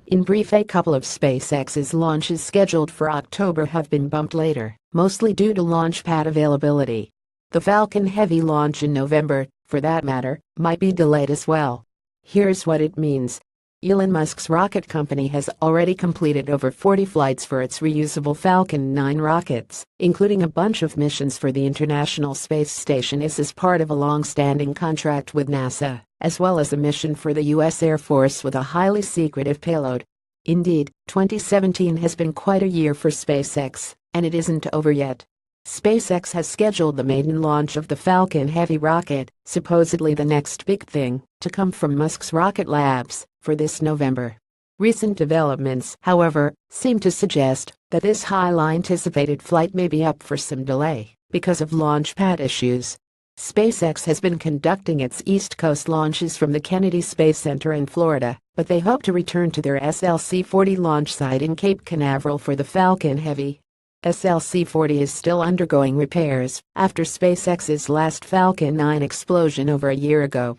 In brief, a couple of SpaceX's launches scheduled for October have been bumped later, mostly due to launch pad availability. The Falcon Heavy launch in November, for that matter, might be delayed as well. Here's what it means. Elon Musk's rocket company has already completed over 40 flights for its reusable Falcon 9 rockets, including a bunch of missions for the International Space Station as part of a long-standing contract with NASA, as well as a mission for the U.S. Air Force with a highly secretive payload. Indeed, 2017 has been quite a year for SpaceX, and it isn't over yet. SpaceX has scheduled the maiden launch of the Falcon Heavy rocket, supposedly the next big thing to come from Musk's Rocket Labs, for this November. Recent developments, however, seem to suggest that this highly anticipated flight may be up for some delay because of launch pad issues. SpaceX has been conducting its East Coast launches from the Kennedy Space Center in Florida, but they hope to return to their SLC-40 launch site in Cape Canaveral for the Falcon Heavy. SLC-40 is still undergoing repairs after SpaceX's last Falcon 9 explosion over a year ago.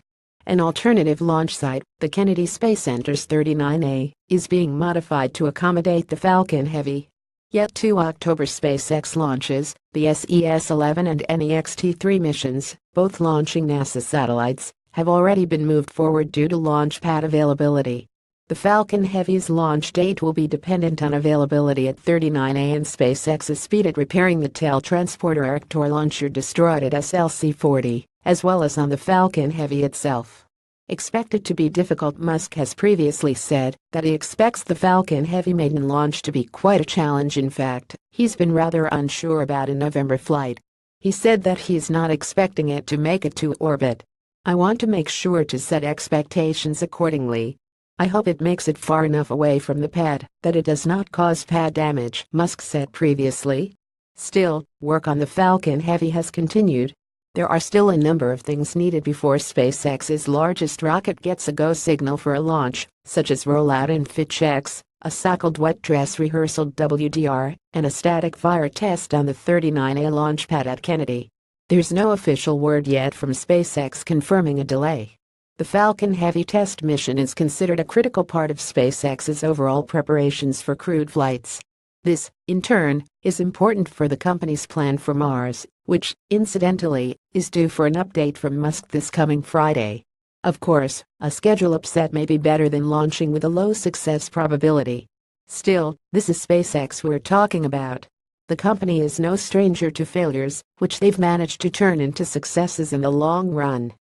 An alternative launch site, the Kennedy Space Center's 39A, is being modified to accommodate the Falcon Heavy. Yet 2 October SpaceX launches, the SES-11 and NEXT-3 missions, both launching NASA satellites, have already been moved forward due to launch pad availability. The Falcon Heavy's launch date will be dependent on availability at 39A and SpaceX's speed at repairing the tail transporter Arctur launcher destroyed at SLC-40, as well as on the Falcon Heavy itself. Expected to be difficult. Musk has previously said that he expects the Falcon Heavy maiden launch to be quite a challenge. In fact, he's been rather unsure about a November flight. He said that he's not expecting it to make it to orbit. "I want to make sure to set expectations accordingly. I hope it makes it far enough away from the pad that it does not cause pad damage," Musk said previously. Still, work on the Falcon Heavy has continued. There are still a number of things needed before SpaceX's largest rocket gets a go signal for a launch, such as rollout and fit checks, a cycled wet dress rehearsal WDR, and a static fire test on the 39A launch pad at Kennedy. There's no official word yet from SpaceX confirming a delay. The Falcon Heavy test mission is considered a critical part of SpaceX's overall preparations for crewed flights. This, in turn, is important for the company's plan for Mars, which, incidentally, is due for an update from Musk this coming Friday. Of course, a schedule upset may be better than launching with a low success probability. Still, this is SpaceX we're talking about. The company is no stranger to failures, which they've managed to turn into successes in the long run.